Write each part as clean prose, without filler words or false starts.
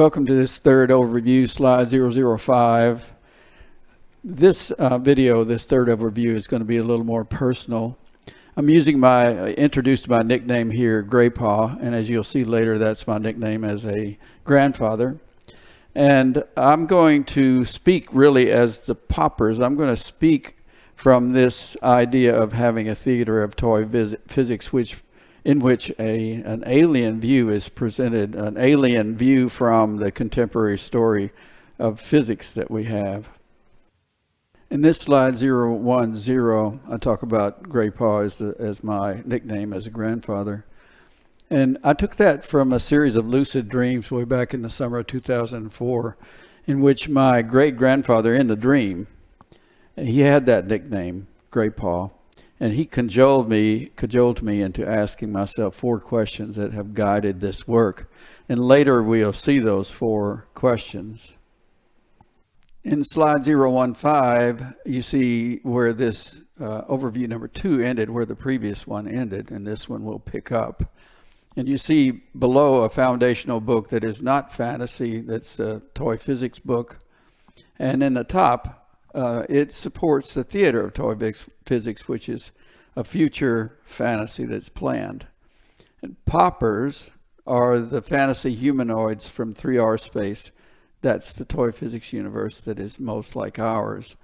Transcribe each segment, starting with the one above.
Welcome to this third overview, slide 005. This video, this third overview, is going to be a little more personal. I'm introduced my nickname here, Graypaw, and as you'll see later, that's my nickname as a grandfather. And I'm going to speak really as the poppers. I'm going to speak from this idea of having a theater of toy physics, in which an alien view is presented, an alien view from the contemporary story of physics that we have. In this slide 010, I talk about Graypaw as my nickname as a grandfather. And I took that from a series of lucid dreams way back in the summer of 2004, in which my great-grandfather in the dream, he had that nickname, Graypaw. And he cajoled me into asking myself 4 questions that have guided this work. And later we'll see those 4 questions. In slide 015, you see where this overview number 2 ended, where the previous one ended, and this one will pick up. And you see below a foundational book that is not fantasy, that's a toy physics book. And in the top, it supports the theater of toy physics, which is a future fantasy that's planned. And poppers are the fantasy humanoids from 3R space. That's the toy physics universe that is most like ours.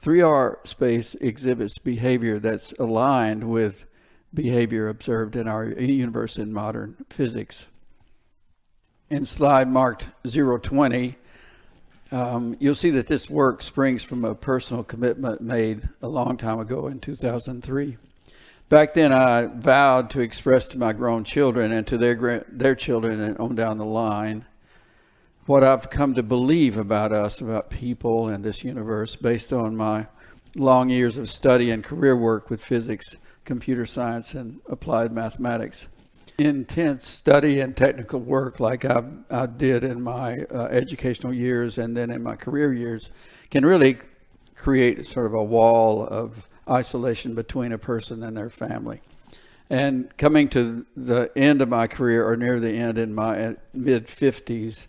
3R space exhibits behavior that's aligned with behavior observed in our universe in modern physics. In slide marked 020, you'll see that this work springs from a personal commitment made a long time ago in 2003. Back then, I vowed to express to my grown children and to their children and on down the line what I've come to believe about us, about people and this universe, based on my long years of study and career work with physics, computer science, and applied mathematics. Intense study and technical work like I did in my educational years and then in my career years can really create sort of a wall of isolation between a person and their family. And coming to the end of my career, or near the end in my mid-50s,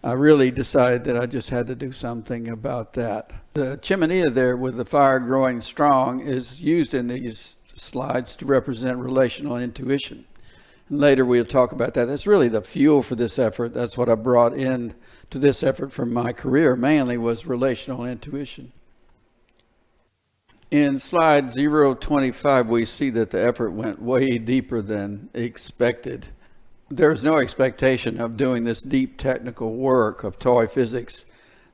I really decided that I just had to do something about that. The chimenea there with the fire growing strong is used in these slides to represent relational intuition. And later we'll talk about that. That's really the fuel for this effort. That's what I brought in to this effort from my career, mainly was relational intuition. In slide 025, we see that the effort went way deeper than expected. There's no expectation of doing this deep technical work of toy physics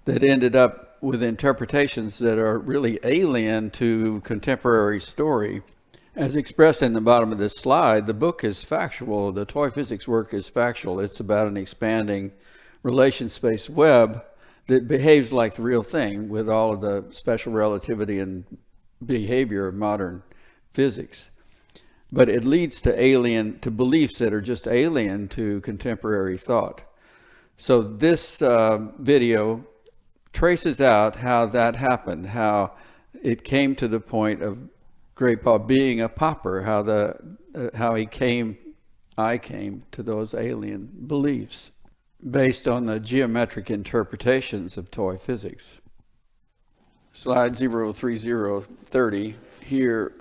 that ended up with interpretations that are really alien to contemporary story. As expressed in the bottom of this slide, the book is factual. The toy physics work is factual. It's about an expanding relation space web that behaves like the real thing with all of the special relativity and behavior of modern physics. But it leads to beliefs that are just alien to contemporary thought. So this video traces out how that happened, how it came to the point of Graypaw being a popper, how I came to those alien beliefs based on the geometric interpretations of toy physics. Slide 03030 here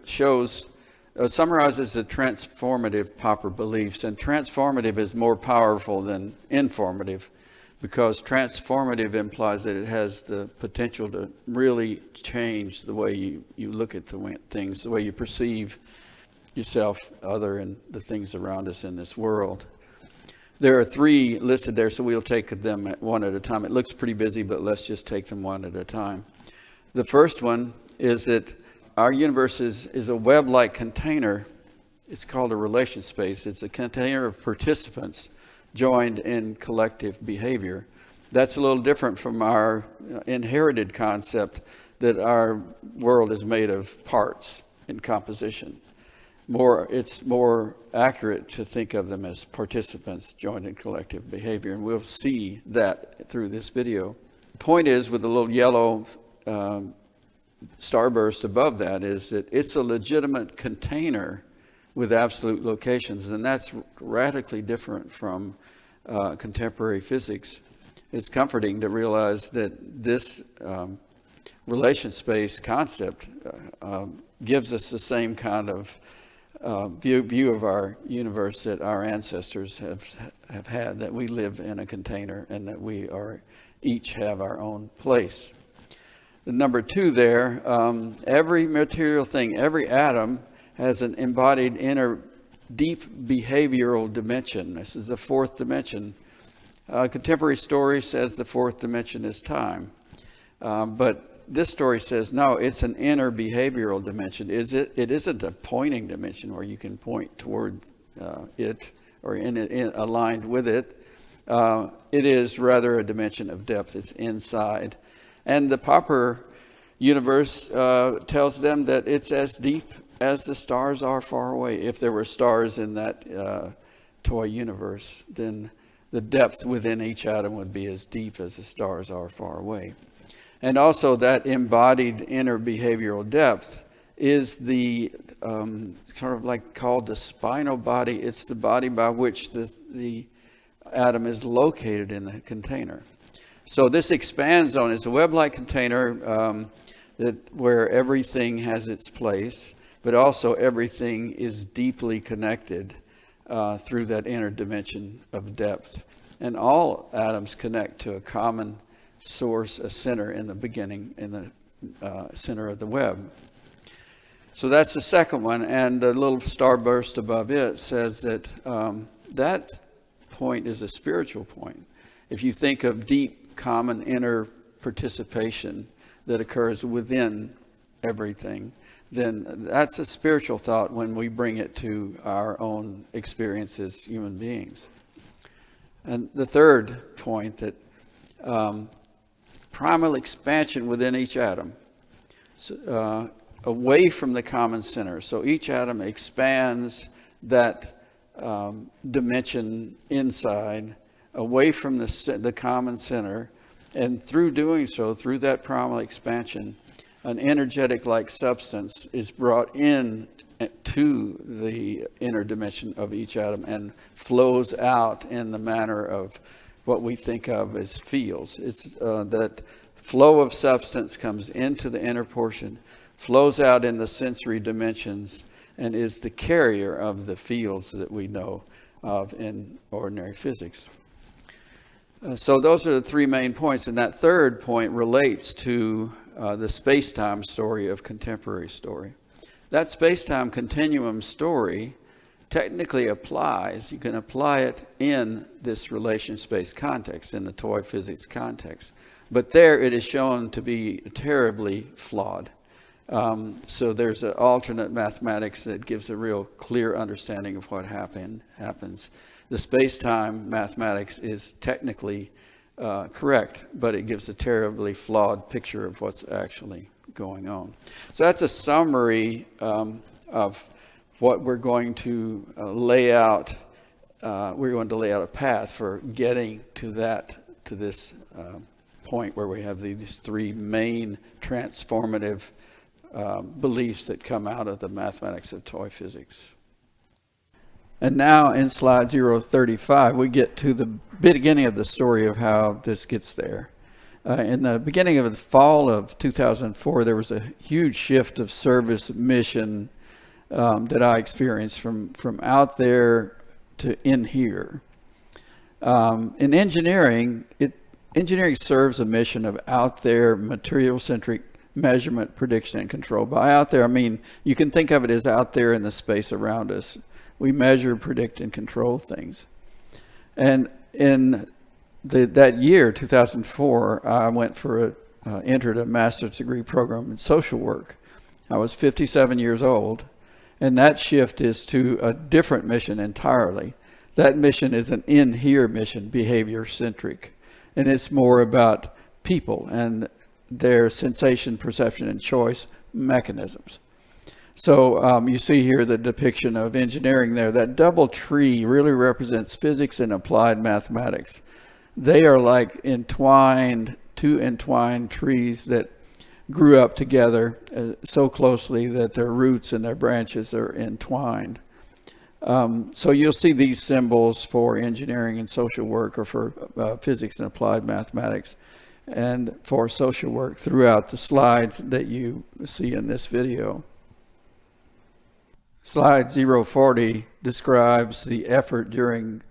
summarizes the transformative popper beliefs, and transformative is more powerful than informative because transformative implies that it has the potential to really change the way you look at things, the way you perceive yourself, other, and the things around us in this world. There are 3 listed there, so we'll take them one at a time. It looks pretty busy, but let's just take them one at a time. The first one is that our universe is a web-like container. It's called a relation space. It's a container of participants joined in collective behavior. That's a little different from our inherited concept that our world is made of parts in composition. It's more accurate to think of them as participants joined in collective behavior, and we'll see that through this video. The point is, with the little yellow starburst above that, is that it's a legitimate container with absolute locations, and that's radically different from contemporary physics. it's comforting to realize that this relation space concept gives us the same kind of view of our universe that our ancestors have had, that we live in a container and that we are each have our own place. The number 2 there, every material thing, every atom has an embodied inner deep behavioral dimension. This is the 4th dimension. Contemporary story says the 4th dimension is time. But this story says, no, it's an inner behavioral dimension. It isn't a pointing dimension where you can point toward it or aligned with it. It is rather a dimension of depth. It's inside. And the Popper universe tells them that it's as deep as the stars are far away. If there were stars in that toy universe, then the depth within each atom would be as deep as the stars are far away. And also that embodied inner behavioral depth is the sort of like called the spinal body. It's the body by which the atom is located in the container. So this expands on, it's a web-like container where everything has its place, but also everything is deeply connected through that inner dimension of depth. And all atoms connect to a common source, a center in the beginning, in the center of the web. So that's the second one, and the little starburst above it says that that point is a spiritual point. If you think of deep, common inner participation that occurs within everything, then that's a spiritual thought when we bring it to our own experience as human beings. And the third point, that primal expansion within each atom, away from the common center. So each atom expands that dimension inside, away from the common center, and through doing so, through that primal expansion, an energetic-like substance is brought in to the inner dimension of each atom and flows out in the manner of what we think of as fields. It's that flow of substance comes into the inner portion, flows out in the sensory dimensions, and is the carrier of the fields that we know of in ordinary physics. So those are the 3 main points, and that third point relates to the space-time story of contemporary story. That space-time continuum story technically applies, you can apply it in this relation space context, in the toy physics context. But there it is shown to be terribly flawed. So there's an alternate mathematics that gives a real clear understanding of what happens. The space-time mathematics is technically correct, but it gives a terribly flawed picture of what's actually going on. So that's a summary of what we're going to lay out. We're going to lay out a path for getting to this point where we have these 3 main transformative beliefs that come out of the mathematics of toy physics. And now in slide 035, we get to the beginning of the story of how this gets there. In the beginning of the fall of 2004, there was a huge shift of service mission that I experienced from out there to in here. In engineering, engineering serves a mission of out there material-centric measurement, prediction, and control. By out there, I mean, you can think of it as out there in the space around us. We measure, predict, and control things. And in that year, 2004, I entered a master's degree program in social work. I was 57 years old, and that shift is to a different mission entirely. That mission is an in-here mission, behavior-centric, and it's more about people and their sensation, perception, and choice mechanisms. So you see here the depiction of engineering there. That double tree really represents physics and applied mathematics. They are like two entwined trees that grew up together so closely that their roots and their branches are entwined. So you'll see these symbols for engineering and social work, or for physics and applied mathematics, and for social work throughout the slides that you see in this video. Slide 040 describes the effort during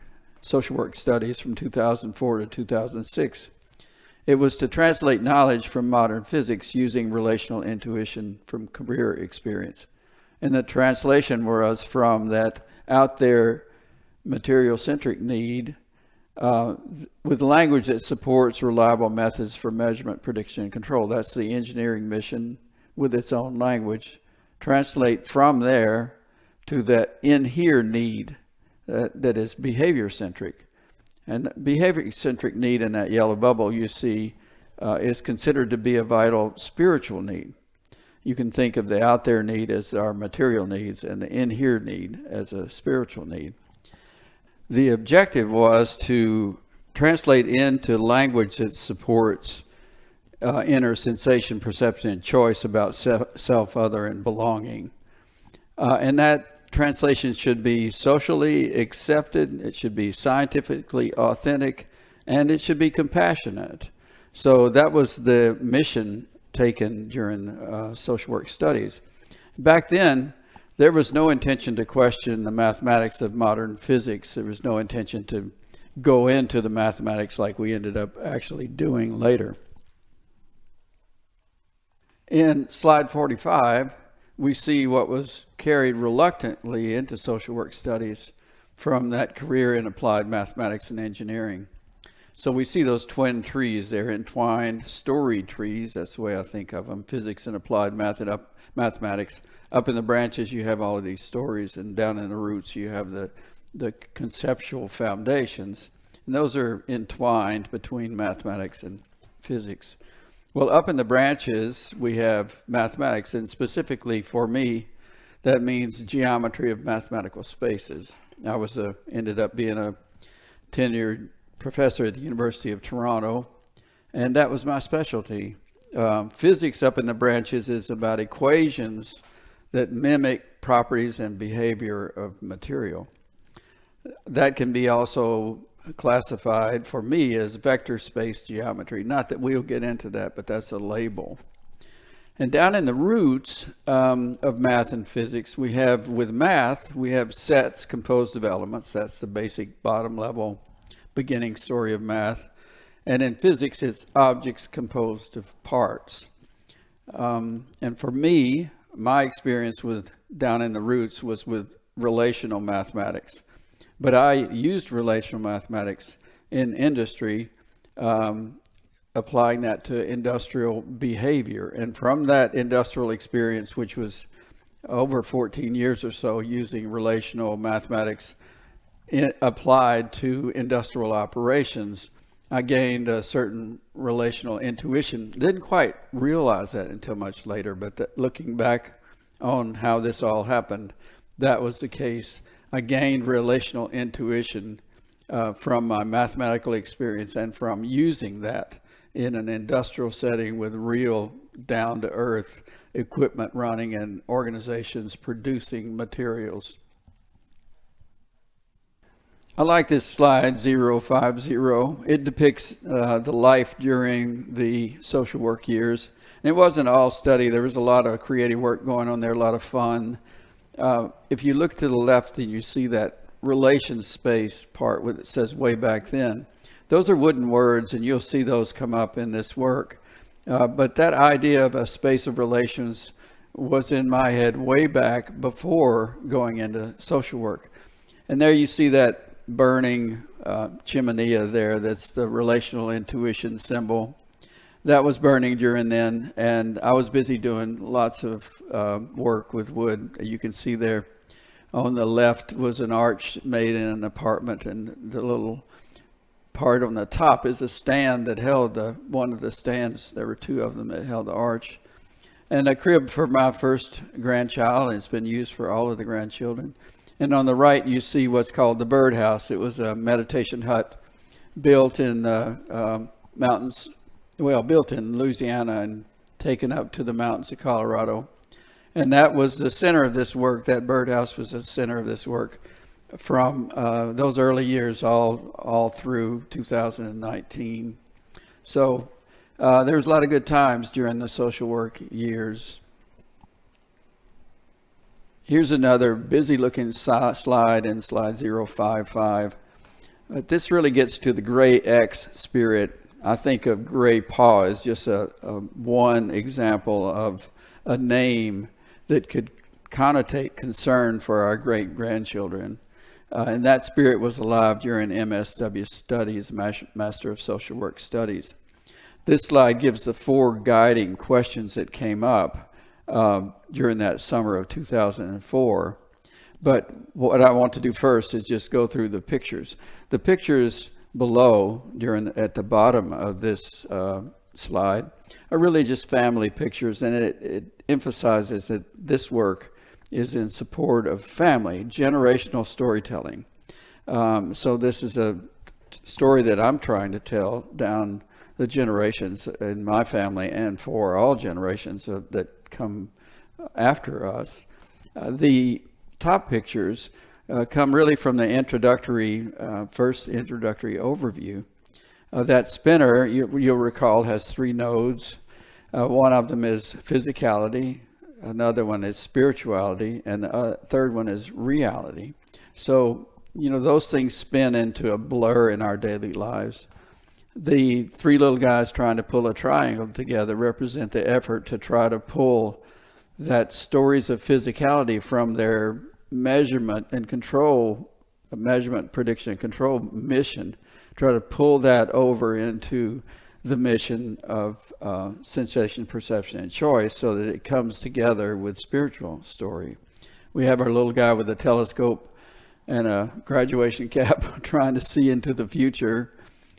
social work studies from 2004 to 2006. It was to translate knowledge from modern physics using relational intuition from career experience. And the translation was from that out there material-centric need with language that supports reliable methods for measurement, prediction, and control. That's the engineering mission with its own language. Translate from there to that in here need that is behavior-centric. And behavior-centric need in that yellow bubble you see is considered to be a vital spiritual need. You can think of the out there need as our material needs and the in here need as a spiritual need. The objective was to translate into language that supports inner sensation, perception, and choice about self, other, and belonging. And that translation should be socially accepted, it should be scientifically authentic, and it should be compassionate. So that was the mission taken during social work studies. Back then, there was no intention to question the mathematics of modern physics. There was no intention to go into the mathematics like we ended up actually doing later. In slide 45, we see what was carried reluctantly into social work studies from that career in applied mathematics and engineering. So we see those twin trees there, entwined story trees. That's the way I think of them, physics and applied mathematics. Up in the branches, you have all of these stories, and down in the roots, you have the conceptual foundations. And those are entwined between mathematics and physics. Well, up in the branches, we have mathematics, and specifically for me, that means geometry of mathematical spaces. I was ended up being a tenured professor at the University of Toronto, and that was my specialty. Physics up in the branches is about equations that mimic properties and behavior of material. That can be also classified for me as vector space geometry. Not that we'll get into that, but that's a label. And down in the roots of math and physics, we have sets composed of elements. That's the basic bottom level beginning story of math. And in physics, it's objects composed of parts. And for me, my experience with down in the roots was with relational mathematics. But I used relational mathematics in industry, applying that to industrial behavior. And from that industrial experience, which was over 14 years or so using relational mathematics applied to industrial operations, I gained a certain relational intuition. Didn't quite realize that until much later, but looking back on how this all happened, that was the case. I gained relational intuition from my mathematical experience and from using that in an industrial setting with real down-to-earth equipment running and organizations producing materials. I like this slide 050. It depicts the life during the social work years. And it wasn't all study. There was a lot of creative work going on there, a lot of fun. If you look to the left and you see that relation space part where it says way back then, those are wooden words, and you'll see those come up in this work. But that idea of a space of relations was in my head way back before going into social work. And there you see that burning chimenea there. That's the relational intuition symbol. That was burning during then, and I was busy doing lots of work with wood. You can see there on the left was an arch made in an apartment, and the little part on the top is a stand that held one of the stands. There were two of them that held the arch. And a crib for my first grandchild, and it's been used for all of the grandchildren. And on the right, you see what's called the birdhouse. It was a meditation hut built in the mountains, built in Louisiana and taken up to the mountains of Colorado. And that was the center of this work. That birdhouse was the center of this work. from those early years all through 2019. So there was a lot of good times during the social work years. Here's another busy looking slide in slide 055. This really gets to the gray X spirit. I think of gray paw as just a one example of a name that could connotate concern for our great grandchildren. And that spirit was alive during MSW studies, Master of Social Work Studies. This slide gives the 4 guiding questions that came up during that summer of 2004. But what I want to do first is just go through the pictures. The pictures below, at the bottom of this slide, are really just family pictures, and it emphasizes that this work is in support of family, generational storytelling. So this is a story that I'm trying to tell down the generations in my family and for all generations that come after us. The top pictures come really from the first introductory overview. That spinner, you'll recall, has 3 nodes. One of them is physicality, another one is spirituality, and the third one is reality. So, those things spin into a blur in our daily lives. The 3 little guys trying to pull a triangle together represent the effort to try to pull that stories of physicality from their measurement, prediction, and control mission, try to pull that over into the mission of sensation, perception, and choice so that it comes together with spiritual story. We have our little guy with a telescope and a graduation cap trying to see into the future.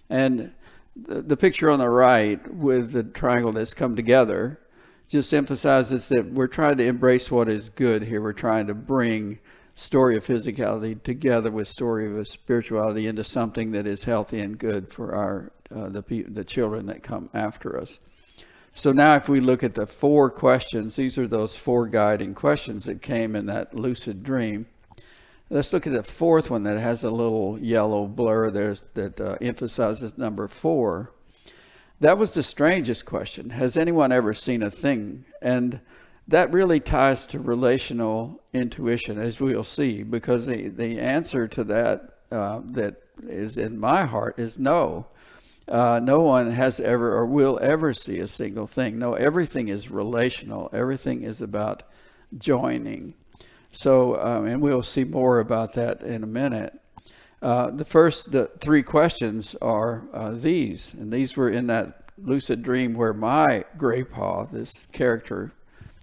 And the picture on the right with the triangle that's come together just emphasizes that we're trying to embrace what is good here. We're trying to bring story of physicality together with story of spirituality into something that is healthy and good for the children that come after us. So now if we look at the 4 questions, these are those 4 guiding questions that came in that lucid dream. Let's look at the 4th one that has a little yellow blur there that emphasizes number 4. That was the strangest question. Has anyone ever seen a thing? And that really ties to relational intuition, as we'll see, because the answer to that that is in my heart is no. No one has ever or will ever see a single thing. No, everything is relational. Everything is about joining. So, and we'll see more about that in a minute. The 3 questions are these, and these were in that lucid dream where my gray paw, this character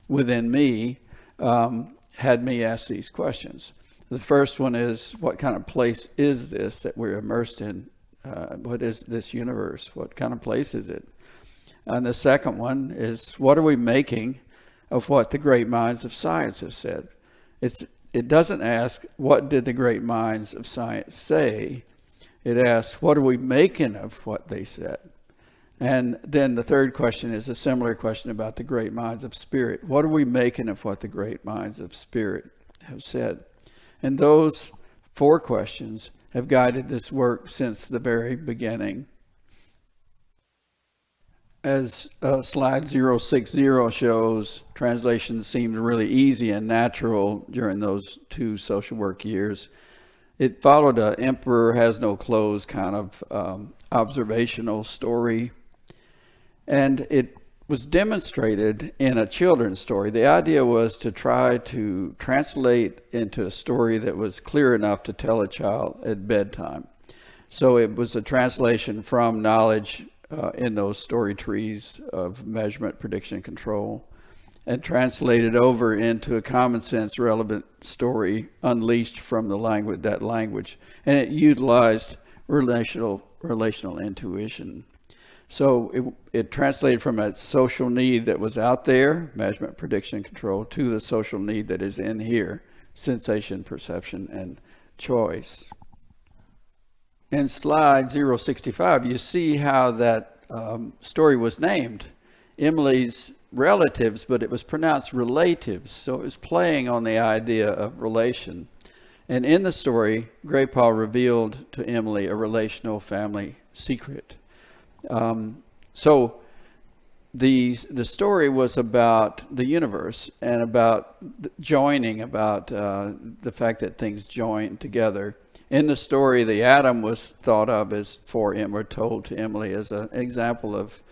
within me, had me ask these questions. The first one is, what kind of place is this that we're immersed in? What is this universe? What kind of place is it? And the second one is, what are we making of what the great minds of science have said? It doesn't ask, what did the great minds of science say? It asks, what are we making of what they said? And then the third question is a similar question about the great minds of spirit. What are we making of what the great minds of spirit have said? And those 4 questions have guided this work since the very beginning. As slide 060 shows, translation seemed really easy and natural during those 2 social work years. It followed a emperor has no clothes kind of observational story. And it was demonstrated in a children's story. The idea was to try to translate into a story that was clear enough to tell a child at bedtime. So it was a translation from knowledge in those story trees of measurement, prediction, and control, and translated over into a common sense relevant story unleashed from that language. And it utilized relational intuition. So it translated from a social need that was out there, measurement, prediction, and control, to the social need that is in here, sensation, perception, and choice. In slide 065, you see how that story was named. Emily's relatives, but it was pronounced relatives. So it was playing on the idea of relation. And in the story, Grandpa revealed to Emily a relational family secret. So the story was about the universe and about joining, about the fact that things join together. In the story, the atom was thought of as or told to Emily as an example of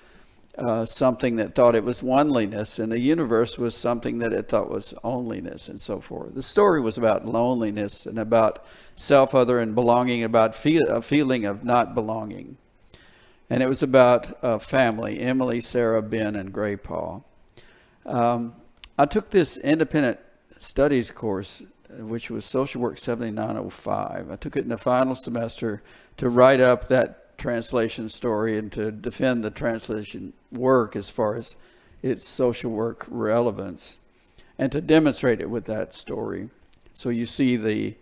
something that thought it was oneliness, and the universe was something that it thought was onlyness, and so forth. The story was about loneliness and about self-other and belonging, about a feeling of not belonging. And it was about family, Emily, Sarah, Ben, and Grandpa. I took this independent studies course, which was Social Work 7905. I took it in the final semester to write up that translation story and to defend the translation work as far as its social work relevance, and to demonstrate it with that story. So you see the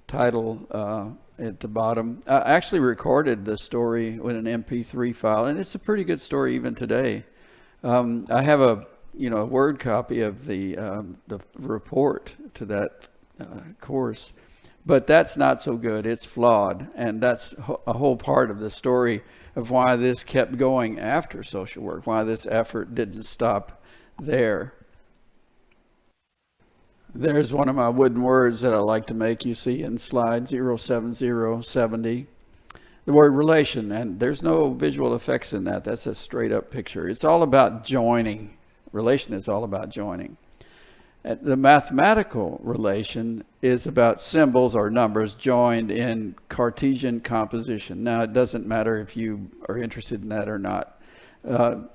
title at the bottom. I actually recorded the story with an MP3 file, and it's a pretty good story even today. I have a word copy of the report to that course, but that's not so good. It's flawed, and that's a whole part of the story of why this kept going after social work, why this effort didn't stop there. There's one of my wooden words that I like to make. You see in slide 07070, the word relation, and there's no visual effects in that. That's a straight up picture. It's all about joining. Relation is all about joining. The mathematical relation is about symbols or numbers joined in Cartesian composition. Now, it doesn't matter if you are interested in that or not.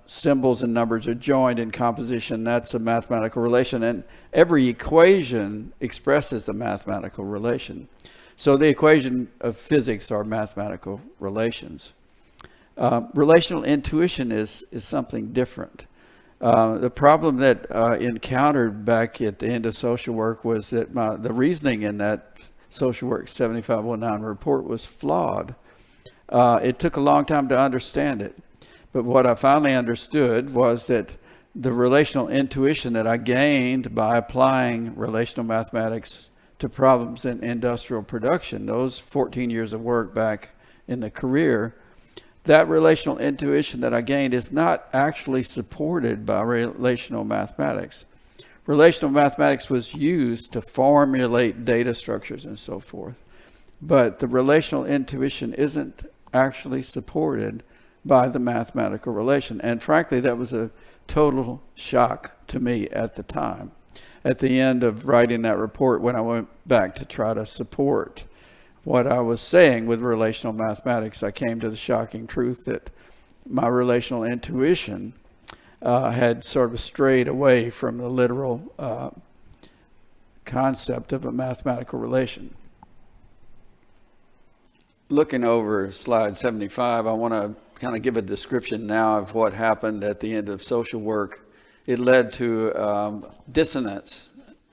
Symbols and numbers are joined in composition. That's a mathematical relation, and every equation expresses a mathematical relation. So the equation of physics are mathematical relations. Relational intuition is something different. The problem that I encountered back at the end of social work was that the reasoning in that Social Work 7509 report was flawed. It took a long time to understand it. But what I finally understood was that the relational intuition that I gained by applying relational mathematics to problems in industrial production, those 14 years of work back in the career, that relational intuition that I gained is not actually supported by relational mathematics. Relational mathematics was used to formulate data structures and so forth. But the relational intuition isn't actually supported by the mathematical relation. And frankly, that was a total shock to me at the time. At the end of writing that report, when I went back to try to support what I was saying with relational mathematics, I came to the shocking truth that my relational intuition had sort of strayed away from the literal concept of a mathematical relation. Looking over slide 75, I want to kind of give a description now of what happened at the end of social work. It led to dissonance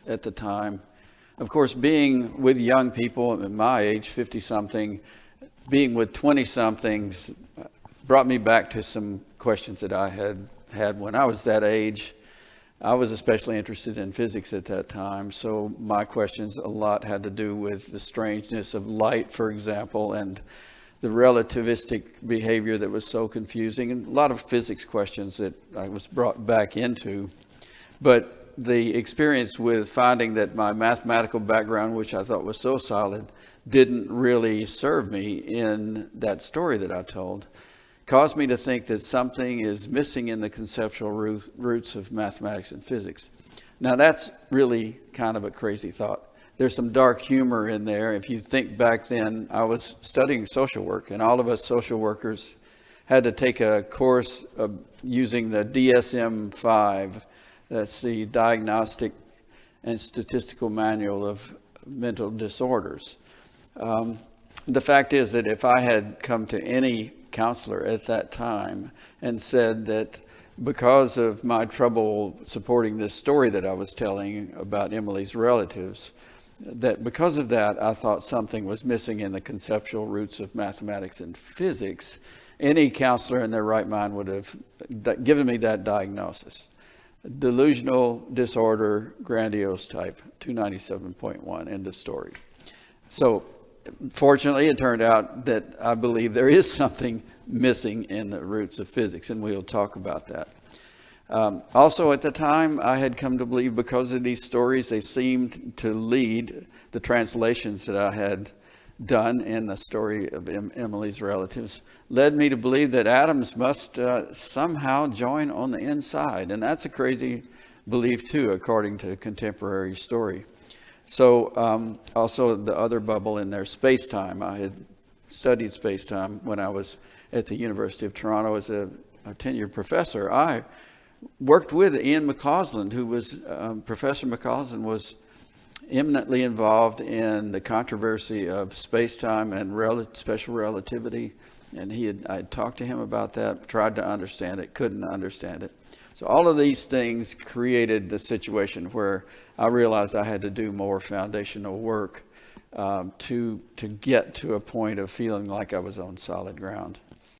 at the time. Of course, being with young people at my age, 50-something, being with 20-somethings brought me back to some questions that I had when I was that age. I was especially interested in physics at that time, so my questions a lot had to do with the strangeness of light, for example, and the relativistic behavior that was so confusing, and a lot of physics questions that I was brought back into. But the experience with finding that my mathematical background, which I thought was so solid, didn't really serve me in that story that I told, caused me to think that something is missing in the conceptual roots of mathematics and physics. Now, that's really kind of a crazy thought. There's some dark humor in there. If you think back then, I was studying social work, and all of us social workers had to take a course of using the DSM-5. That's the Diagnostic and Statistical Manual of Mental Disorders. The fact is that if I had come to any counselor at that time and said that because of my trouble supporting this story that I was telling about Emily's relatives, that because of that, I thought something was missing in the conceptual roots of mathematics and physics, any counselor in their right mind would have given me that diagnosis. Delusional disorder, grandiose type, 297.1, end of story. So fortunately, it turned out that I believe there is something missing in the roots of physics, and we'll talk about that. Also, at the time, I had come to believe, because of these stories, they seemed to lead the translations that I had done in the story of Emily's relatives, led me to believe that atoms must somehow join on the inside. And that's a crazy belief, too, according to contemporary story. So also the other bubble in there, space-time. I had studied space-time when I was at the University of Toronto as a tenured professor. I worked with Ian McCausland, who was, Professor McCausland was eminently involved in the controversy of space-time and special relativity. And I had talked to him about that, tried to understand it, couldn't understand it. So all of these things created the situation where I realized I had to do more foundational work to get to a point of feeling like I was on solid ground.